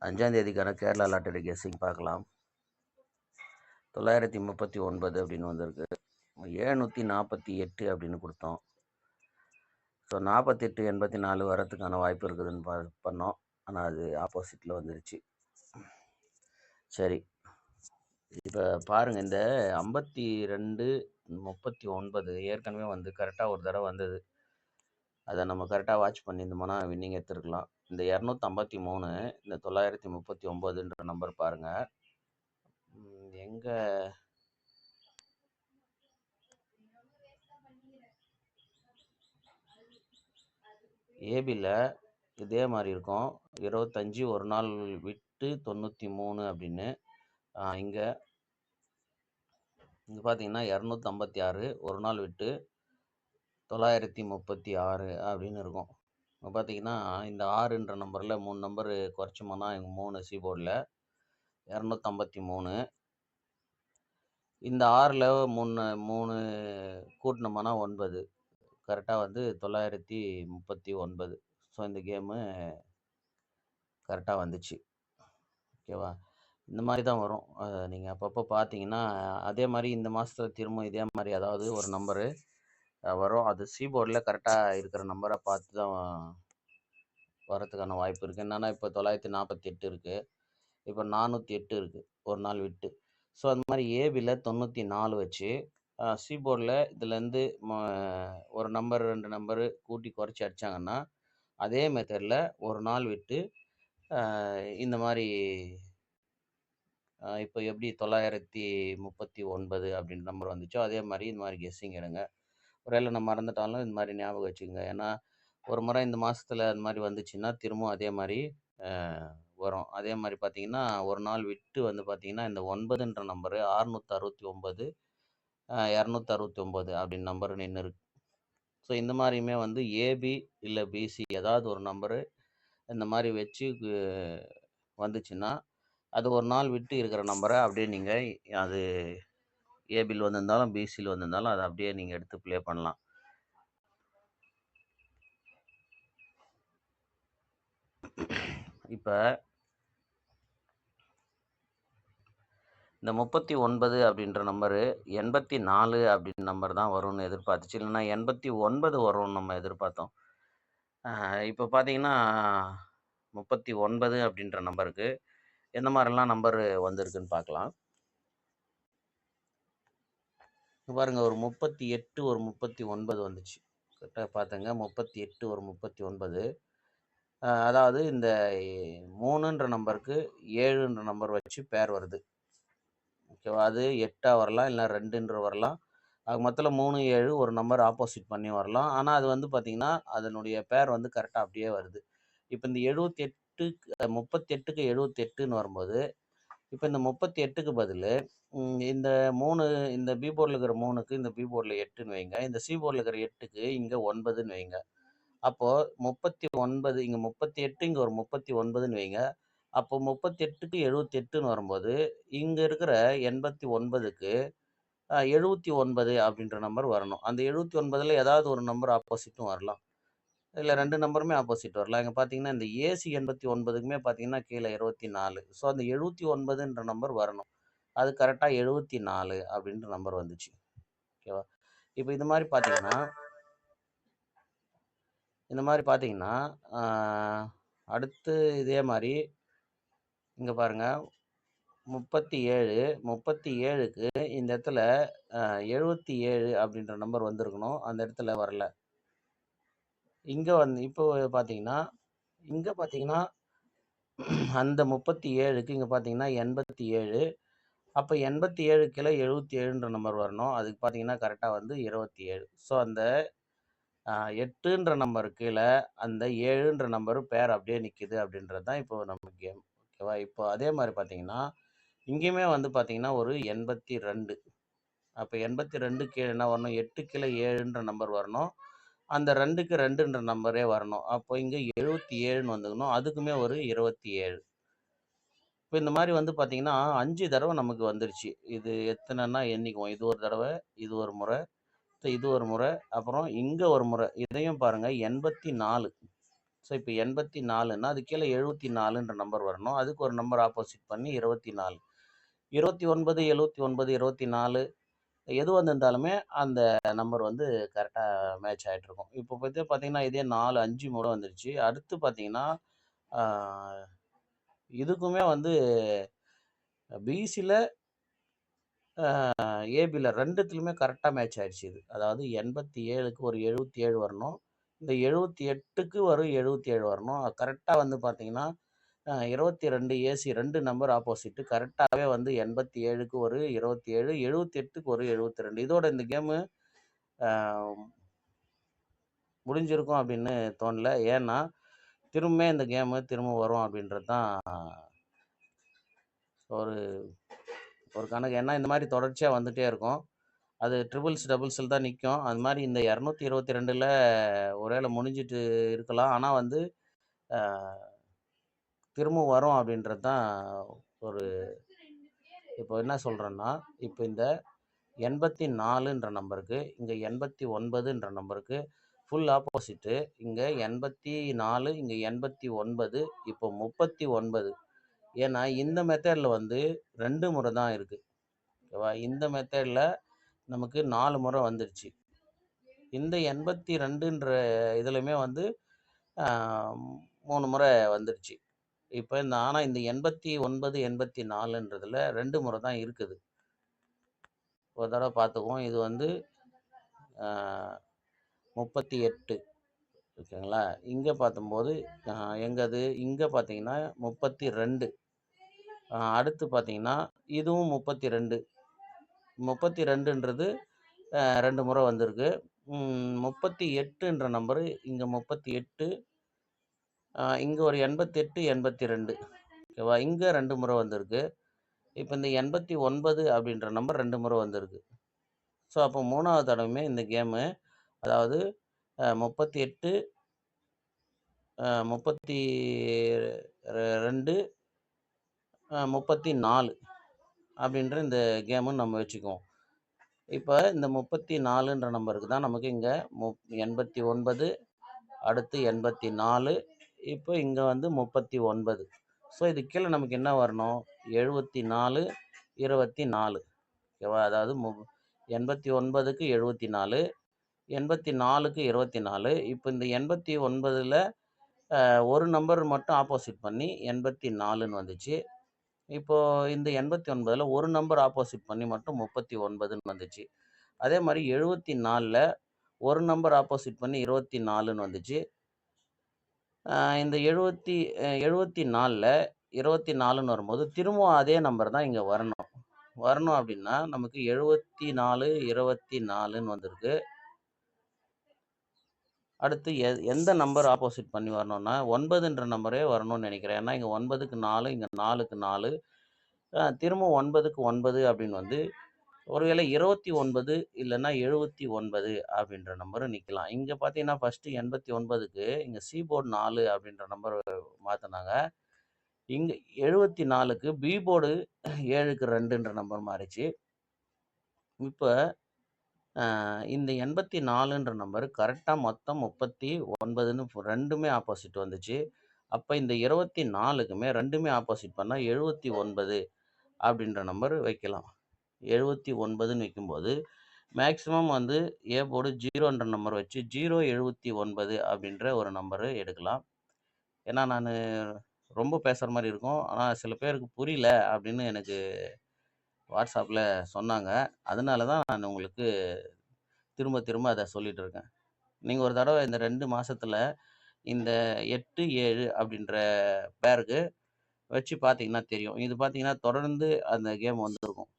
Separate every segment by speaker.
Speaker 1: 5ஆம் தேதிக்கான Kerala lottery guessing பார்க்கலாம். 939 அப்படின்னு வந்திருக்கு. 748 அப்படின்னு கொடுத்தோம். ஸோ 48 84 வரத்துக்கான வாய்ப்பு இருக்குதுன்னு பண்ணோம். ஆனால் அது ஆப்போசிட்டில் வந்துருச்சு. சரி, இப்போ பாருங்கள், இந்த 52 39 ஏற்கனவே வந்து கரெக்டாக ஒரு தடவை வந்தது. அதை நம்ம கரெக்டாக வாட்ச் பண்ணியிருந்தோம்னா வின்னிங் எடுத்துருக்கலாம். இந்த 253 இந்த 939ன்ற நம்பர் பாருங்கள். எங்கே ஏபியில் இதே மாதிரி இருக்கும். 25 ஒரு நாள் விட்டு 93 அப்படின்னு. இங்கே பார்த்தீங்கன்னா 256 ஒரு நாள் விட்டு 936 அப்படின்னு இருக்கும். இப்போ பார்த்தீங்கன்னா இந்த 6ன்ற நம்பரில் 3 நம்பர் குறைச்சோம்னா 3 சி போர்டில் 253. இந்த 6ல் 3 கூட்டினோம்னா 9, கரெக்டாக வந்து 939. ஸோ இந்த கேமு கரெக்டாக வந்துச்சு. ஓகேவா? இந்த மாதிரி தான் வரும். நீங்கள் அப்பப்போ பார்த்தீங்கன்னா அதே மாதிரி இந்த மாதத்தில் திரும்ப இதே மாதிரி அதாவது ஒரு நம்பரு வரும். அது சி போர்டில் கரெக்டாக இருக்கிற நம்பரை பார்த்து தான் வரத்துக்கான வாய்ப்பு இருக்குது. என்னென்னா இப்போ 948 இருக்குது, இப்போ 408 இருக்குது ஒரு நாள் விட்டு. ஸோ அந்த மாதிரி ஏபியில் 94 வச்சு சி போர்டில் இதுலேருந்து ஒரு நம்பர் 2 நம்பரு கூட்டி குறைச்சி அடித்தாங்கன்னா அதே மெத்தடில் ஒரு நாள் விட்டு இந்த மாதிரி இப்போ எப்படி 939 அப்படின்ற நம்பர் வந்துச்சோ அதே மாதிரி இந்த மாதிரி கெஸ்ஸிங் எடுங்க. ஒருவேளை நம்ம மறந்துட்டாலும் இந்த மாதிரி ஞாபகம் வச்சுக்கோங்க. ஏன்னா ஒரு முறை இந்த மாதத்தில் அந்த மாதிரி வந்துச்சுன்னா திரும்பவும் அதே மாதிரி வரும். அதே மாதிரி பார்த்தீங்கன்னா ஒரு நாள் விட்டு வந்து பார்த்தீங்கன்னா இந்த 9ன்ற நம்பரு 669 269 அப்படின்னு நம்பர் நின்று இருக்கு. ஸோ இந்த மாதிரியுமே வந்து ஏபி இல்லை பிசி ஏதாவது ஒரு நம்பரு இந்த மாதிரி வச்சு வந்துச்சுன்னா அது ஒரு நாள் விட்டு இருக்கிற நம்பரை அப்படியே நீங்கள் அது ஏபியில் வந்திருந்தாலும் பிசியில் வந்திருந்தாலும் அதை அப்படியே நீங்கள் எடுத்து ப்ளே பண்ணலாம். இப்போ இந்த 39 அப்படின்ற நம்பரு 84 அப்படின்ற நம்பர் தான் வரும்னு எதிர்பார்த்துச்சு. இல்லைன்னா 89 வரும்னு நம்ம எதிர்பார்த்தோம். இப்போ பார்த்தீங்கன்னா 39 அப்படின்ற நம்பருக்கு எந்த மாதிரிலாம் நம்பர் வந்திருக்குன்னு பார்க்கலாம். பாருங்கள், ஒரு 38 ஒரு 39 வந்துச்சு. கரெக்டாக பார்த்தங்க, 38 ஒரு 39. அதாவது இந்த 3ன்ற நம்பருக்கு 7ன்ற நம்பர் வச்சு பேர் வருது. ஓகேவா? அது 8ஆக வரலாம், இல்லை 2ன்ற வரலாம். அது மொத்தத்தில் 3 7 ஒரு நம்பர் ஆப்போசிட் பண்ணி வரலாம். ஆனால் அது வந்து பார்த்திங்கன்னா அதனுடைய பேர் வந்து கரெக்டாக அப்படியே வருது. இப்போ இந்த 78 38க்கு 78ன்னு வரும்போது இப்போ இந்த 38க்கு பதில் இந்த 3 இந்த பி போர்டில் இருக்கிற 3க்கு இந்த பி போர்டில் 8ன்னு வைங்க. இந்த சி போர்டில் இருக்கிற 8க்கு இங்கே 9ன்னு வைங்க. அப்போது 39 இங்கே 38 இங்கே ஒரு 39ன்னு வைங்க. அப்போ 38க்கு 78ன்னு வரும்போது இங்கே இருக்கிற 89க்கு 79 அப்படின்ற நம்பர் வரணும். அந்த 79ல் ஏதாவது ஒரு நம்பர் ஆப்போசிட்டும் வரலாம், இல்லை 2 நம்பருமே ஆப்போசிட் வரலாம். இங்கே பார்த்தீங்கன்னா இந்த ஏசி 89க்குமே பார்த்தீங்கன்னா கீழே 24. ஸோ அந்த 79ன்ற நம்பர் வரணும். அது கரெக்டாக 74 அப்படின்ற நம்பர் வந்துச்சு. ஓகேவா? இப்போ இந்த மாதிரி பார்த்தீங்கன்னா அடுத்து இதே மாதிரி இங்கே பாருங்கள், 37க்கு இந்த இடத்துல 77 அப்படின்ற நம்பர் வந்திருக்கணும். அந்த இடத்துல வரல. இங்கே இப்போ பார்த்தீங்கன்னா இங்கே பார்த்தீங்கன்னா அந்த 37க்கு இங்கே பார்த்தீங்கன்னா 87. அப்போ 87 கீழே 77ன்ற நம்பர் வரணும். அதுக்கு பார்த்தீங்கன்னா கரெக்டாக வந்து 27. ஸோ அந்த 8ன்ற நம்பர் கீழே அந்த 7ன்ற நம்பர் பேர் அப்படியே நிற்கிது அப்படின்றது தான் இப்போ நம்ம கேம். ஓகேவா? இப்போ அதே மாதிரி பார்த்தீங்கன்னா இங்கேயுமே வந்து பார்த்தீங்கன்னா ஒரு 82. அப்போ 82 கீழே என்ன வரணும்? 8 கீழே 7ன்ற நம்பர் வரணும். அந்த 2க்கு 2ன்ற நம்பரே வரணும். அப்போ இங்கே 77ன்னு வந்துக்கணும். அதுக்குமே ஒரு 27. இப்போ இந்த மாதிரி வந்து பார்த்தீங்கன்னா 5 தடவை நமக்கு வந்துருச்சு. இது எத்தனைன்னா எண்ணிக்குவோம். இது ஒரு தடவை, இது ஒரு முறை, இது ஒரு முறை, அப்புறம் இங்கே ஒரு முறை. இதையும் பாருங்கள் 84. ஸோ இப்போ 84ன்னா அது கீழே 74ன்ற நம்பர் வரணும். அதுக்கு ஒரு நம்பர் ஆப்போசிட் பண்ணி 24. 29, 79, 24 எது வந்திருந்தாலுமே அந்த நம்பர் வந்து கரெக்டாக மேட்ச் ஆகிட்டு இருக்கும். இப்போ பார்த்தீங்கன்னா இதே 4, 5 முறை வந்துருச்சு. அடுத்து பார்த்தீங்கன்னா இதுக்குமே வந்து பிசியில் ஏபியில் ரெண்டுத்துலையுமே கரெக்டாக மேட்ச் ஆயிடுச்சு இது. அதாவது 87க்கு ஒரு 77 வரணும். இந்த 78க்கு ஒரு 77 வரணும். கரெக்டாக வந்து பார்த்தீங்கன்னா 22 ஏசி 2 நம்பர் ஆப்போசிட்டு கரெக்டாகவே வந்து 87க்கு ஒரு 27, 78க்கு ஒரு 72. இதோட இந்த கேமு முடிஞ்சிருக்கும் அப்படின்னு தோணல. ஏன்னா திரும்ப இந்த கேமு திரும்ப வரும் அப்படின்றது தான் ஒரு ஒரு கணக்கு. ஏன்னா இந்த மாதிரி தொடர்ச்சியாக வந்துகிட்டே இருக்கும். அது ட்ரிபிள்ஸ் டபுள்ஸில் தான் நிற்கும். அது மாதிரி இந்த 222ல் ஒருவேளை முடிஞ்சிட்டு இருக்கலாம். ஆனால் வந்து திரும்ப வரும் அப்படின்றது தான் ஒரு இப்போ என்ன சொல்கிறேன்னா, இப்போ இந்த 84ன்ற நம்பருக்கு இங்கே 89ன்ற நம்பருக்கு ஃபுல் ஆப்போசிட்டு. இங்கே 84, இங்கே 89, இப்போ 39. ஏன்னா இந்த மெத்தடில் வந்து 2 முறை தான் இருக்குது. ஓகேவா? இந்த மெத்தடில் நமக்கு 4 முறை வந்துருச்சு. இந்த 82ன்ற இதுலையுமே வந்து 3 முறை வந்துருச்சு. இப்போ ஆனால் இந்த 89, 84ன்றதுல 2 முறை தான் இருக்குது. ஒரு தடவை பார்த்துக்குவோம். இது வந்து 38. ஓகேங்களா? இங்கே பார்த்தும்போது எங்கது இங்கே பார்த்தீங்கன்னா 32. அடுத்து பார்த்தீங்கன்னா இதுவும் 32. 32ன்றது 2 முறை வந்திருக்கு. 38ன்ற நம்பரு இங்கே 38, இங்கே ஒரு 88, 82. ஓகேவா? இங்கே 2 முறை வந்திருக்கு. இப்போ இந்த 89 அப்படின்ற நம்பர் 2 முறை வந்திருக்கு. ஸோ அப்போ 3வது தடவையுமே இந்த கேமு, அதாவது 38, 32, 34 அப்படின்ற இந்த கேமுன்னு நம்ம வச்சுக்குவோம். இப்போ இந்த 34ன்ற நம்பருக்கு தான் நமக்கு இங்கே 89, அடுத்து 84, இப்போ இங்கே வந்து 39. ஸோ இது கீழே நமக்கு என்ன வரணும்? 74, 24. ஓகேவா? அதாவது 89க்கு 74, 84க்கு 24. இப்போ இந்த 89ல் ஒரு நம்பர் மட்டும் ஆப்போசிட் பண்ணி 84ன்னு வந்துச்சு. இப்போது இந்த 89ல் ஒரு நம்பர் ஆப்போசிட் பண்ணி மட்டும் 39ன்னு வந்துச்சு. அதே மாதிரி 74ல் ஒரு நம்பர் ஆப்போசிட் பண்ணி 24ன்னு வந்துச்சு. இந்த 74ல் 24ன்னு வரும்போது திரும்பவும் அதே நம்பர் தான் இங்கே வரணும். அப்படின்னா நமக்கு 74, 24ன்னு வந்திருக்கு. அடுத்து எந்த நம்பர் ஆப்போசிட் பண்ணி வரணும்னா 9ன்ற நம்பரே வரணும்னு நினைக்கிறேன். ஏன்னா இங்கே 9க்கு 4, இங்கே 4க்கு 4, திரும்ப 9க்கு 9 அப்படின்னு வந்து ஒருவேளை 29 இல்லைன்னா 79 அப்படின்ற நம்பரும் நிற்கலாம். இங்கே பார்த்தீங்கன்னா ஃபஸ்ட்டு 89க்கு இங்கே சி போர்டு 4 அப்படின்ற நம்பர் மாற்றினாங்க. இங்கே 74க்கு பி போர்டு 7க்கு 2ன்ற நம்பர் மாறிச்சு. இப்போ இந்த 84ன்ற நம்பர் கரெக்டாக மொத்தம் 39ன்னு ரெண்டுமே ஆப்போசிட் வந்துச்சு. அப்போ இந்த 24க்குமே ரெண்டுமே ஆப்போசிட் பண்ணால் 79 அப்படின்ற நம்பர் வைக்கலாம். 79ன்னு வைக்கும்போது மேக்ஸிமம் வந்து ஏ போர்டு 0ன்ற நம்பர் வச்சு 079 அப்படின்ற ஒரு நம்பரு எடுக்கலாம். ஏன்னா நான் ரொம்ப பேசுகிற மாதிரி இருக்கும். ஆனால் சில பேருக்கு புரியல அப்படின்னு எனக்கு வாட்ஸ்அப்பில் சொன்னாங்க. அதனால தான் நான் உங்களுக்கு திரும்ப திரும்ப அதை சொல்லிகிட்டு இருக்கேன். நீங்கள் ஒரு தடவை இந்த 2 மாதத்தில் இந்த 8, 7 அப்படின்ற பேருக்கு வச்சு பார்த்தீங்கன்னா தெரியும். இது பார்த்தீங்கன்னா தொடர்ந்து அந்த கேம் வந்துருக்கும்.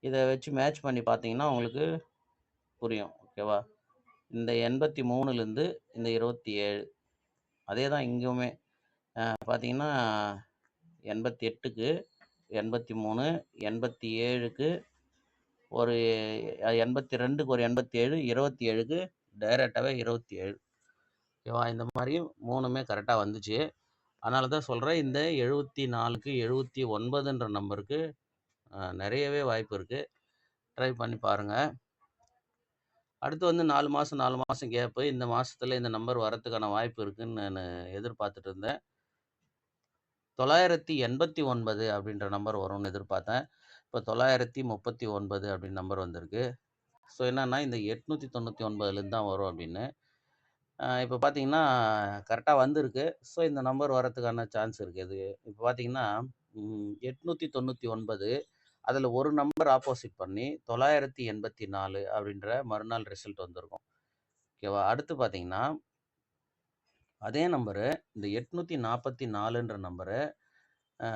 Speaker 1: இதை வச்சு மேட்ச் பண்ணி பார்த்தீங்கன்னா உங்களுக்கு புரியும். ஓகேவா? இந்த 83லேருந்து இந்த 27 அதே தான் இங்கேயுமே பார்த்தீங்கன்னா 88க்கு 83, 87க்கு ஒரு 82க்கு ஒரு 87, 27க்கு டைரெக்டாகவே 27. ஓகேவா? இந்த மாதிரி 3மே கரெக்டாக வந்துச்சு. அதனால தான் சொல்கிறேன், இந்த 74க்கு 79ன்ற நம்பருக்கு நிறையவே வாய்ப்பு இருக்குது. ட்ரை பண்ணி பாருங்கள். அடுத்து வந்து 4 மாசம் 4 மாசம் கேப்பு. இந்த மாசத்துல இந்த நம்பர் வரதுக்கான வாய்ப்பு இருக்குன்னு நானு எதிர்பார்த்துட்டு இருந்தேன். 989 அப்படின்ற நம்பர் வரும்னு எதிர்பார்த்தேன். இப்ப 939 அப்படின்னு நம்பர் வந்திருக்கு. ஸோ என்னன்னா, இந்த 899லேருந்து தான் வரும் அப்படின்னு. இப்ப பார்த்தீங்கன்னா, கரெக்ட்டா வந்திருக்கு. ஸோ இந்த நம்பர் வரதுக்கான சான்ஸ் இருக்கு. இது இப்ப பார்த்தீங்கன்னா, 899 அதுல ஒரு நம்பர் ஆப்போசிட் பண்ணி 984 அப்படின்ற மறுநாள் ரிசல்ட் வந்திருக்கும். ஓகேவா? அடுத்து பார்த்தீங்கன்னா, அதே நம்பரு இந்த 844ன்ற நம்பரு அ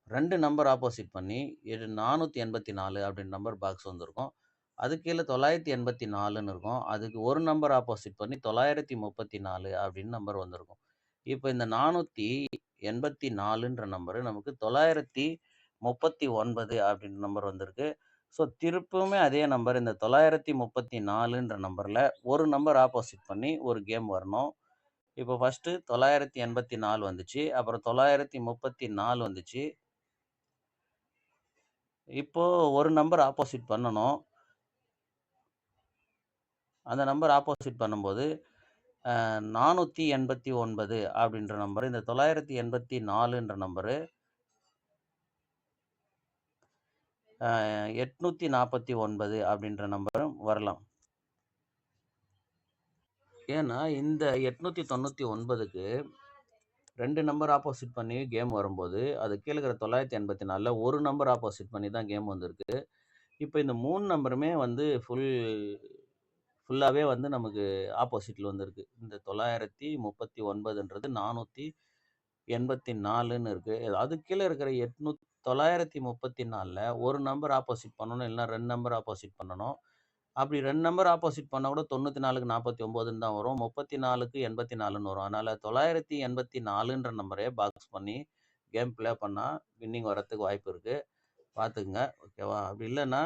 Speaker 1: 2 நம்பர் ஆப்போசிட் பண்ணி 484 அப்படின்ற நம்பர் பாக்ஸ் வந்திருக்கும். அதுக்கு கீழ 984ன்னு இருக்கும். அதுக்கு ஒரு நம்பர் ஆப்போசிட் பண்ணி 934 அப்படின்னு நம்பர் வந்திருக்கும். இப்ப இந்த 484ன்ற நம்பரு நமக்கு 939 அப்படின்ற நம்பர் வந்திருக்கு. ஸோ திருப்பவுமே அதே நம்பர் இந்த 934ன்ற நம்பர்ல ஒரு நம்பர் ஆப்போசிட் பண்ணி ஒரு கேம் வரணும். இப்போ ஃபர்ஸ்ட்டு 984 வந்துச்சு. அப்புறம் 934 வந்துச்சு. இப்போ ஒரு நம்பர் ஆப்போசிட் பண்ணணும். அந்த நம்பர் ஆப்போசிட் பண்ணும்போது 489 அப்படின்ற நம்பர், இந்த 984ன்ற நம்பரு 849 அப்படின்ற நம்பரும் வரலாம். ஏன்னா, இந்த 899க்கு 2 நம்பர் ஆப்போசிட் பண்ணி கேம் வரும்போது, அது கீழ இருக்கிற 984ல ஒரு நம்பர் ஆப்போசிட் பண்ணி தான் கேம் வந்திருக்கு. இப்ப இந்த 3 நம்பருமே வந்து ஃபுல்லாவே வந்து நமக்கு ஆப்போசிட்ல வந்திருக்கு. இந்த 939ன்றது 484ன்னு இருக்கு. அதுக்கு கீழ இருக்கிற 934ல ஒரு நம்பர் ஆப்போசிட் பண்ணணும். இல்லன்னா 2 நம்பர் ஆப்போசிட் பண்ணணும். அப்படி 2 நம்பர் ஆப்போசிட் பண்ணா கூட 94க்கு 49ன்னு தான் வரும். 34க்கு 84ன்னு வரும். அதனால 984ன்ற நம்பரே பாக்ஸ் பண்ணி கேம் ப்ளே பண்ணா வின்னிங் வரதுக்கு வாய்ப்பு இருக்கு. பார்த்துக்கங்க. ஓகேவா? அப்படி இல்லன்னா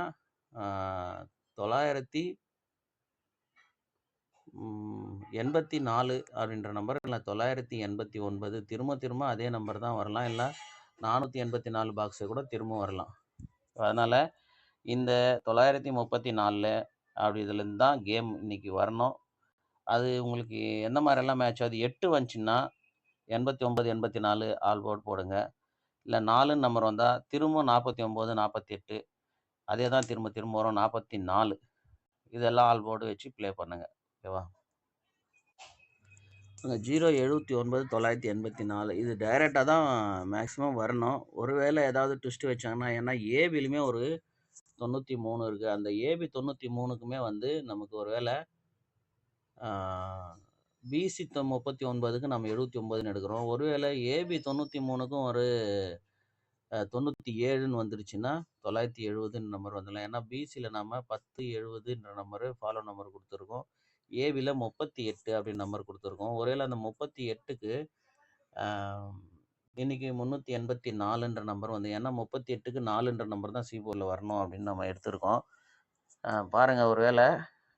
Speaker 1: 984 அப்படின்ற நம்பர் இல்ல 989 திரும்ப திரும்ப அதே நம்பர் தான் வரலாம். இல்ல 484 பாக்ஸ கூட திரும்ப வரலாம். அதனால இந்த 934 அப்படி இதுலேருந்து தான் கேம் இன்னைக்கு வரணும். அது உங்களுக்கு எந்த மாதிரியெல்லாம் மேட்ச் ஆகுது? 8 வந்துச்சுன்னா 89, 84 ஆல் போர்ட் போடுங்க. இல்ல 4ன்னு நம்பர் வந்தா திரும்ப 49, 48 அதே தான் திரும்ப திரும்ப வரும் 44. இதெல்லாம் ஆல் போர்டு வச்சு ப்ளே பண்ணுங்க. ஓகேவா? 079 984 இது டைரக்ட்டா தான் மேக்ஸிமம் வரணும். ஒருவேளை ஏதாவது ட்விஸ்ட் வச்சாங்கன்னா ஏன்னா ஏபிலுமே ஒரு 93 இருக்கு. அந்த ஏபி 93க்குமே வந்து நமக்கு ஒருவேளை பிசி 39க்கு நம்ம 79ன்னு எடுக்கிறோம். ஒருவேளை ஏபி 93க்கும் ஒரு 97ன்னு வந்துருச்சுன்னா 970ன்னு நம்பர் வந்துடலாம். ஏன்னா பிசியில் நம்ம 10, 70ன்ற நம்பரு ஃபாலோ நம்பர் கொடுத்துருக்கோம். ஏபியில் 38 அப்படின்னு நம்பர் கொடுத்துருக்கோம். ஒருவேளை அந்த 38க்கு இன்னைக்கு 384ன்ற நம்பர் வந்து ஏன்னா 38க்கு 4ன்ற நம்பர் தான் சிபோர்டில் வரணும் அப்படின்னு நம்ம எடுத்திருக்கோம். பாருங்க ஒருவேளை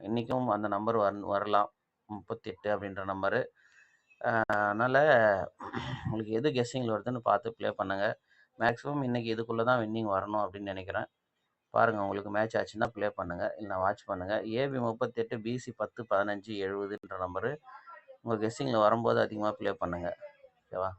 Speaker 1: இன்னைக்கும் அந்த நம்பர் வரலாம் 38 அப்படின்ற நம்பரு. அதனால உங்களுக்கு எது கெஸ்ஸிங்கில் வருதுன்னு பார்த்து ப்ளே பண்ணுங்க. மேக்ஸிமம் இன்னைக்கு இதுக்குள்ளே தான் வின்னிங் வரணும் அப்படின்னு நினைக்கிறேன். பாருங்கள் உங்களுக்கு மேட்ச் ஆச்சுன்னா ப்ளே பண்ணுங்கள், இல்லைனா வாட்ச் பண்ணுங்கள். ஏபி 38, பிசி 10, 15, 70ன்ற நம்பரு உங்கள் கெஸ்ஸிங்கில் வரும்போது அதிகமாக ப்ளே பண்ணுங்கள். ஓகேவா?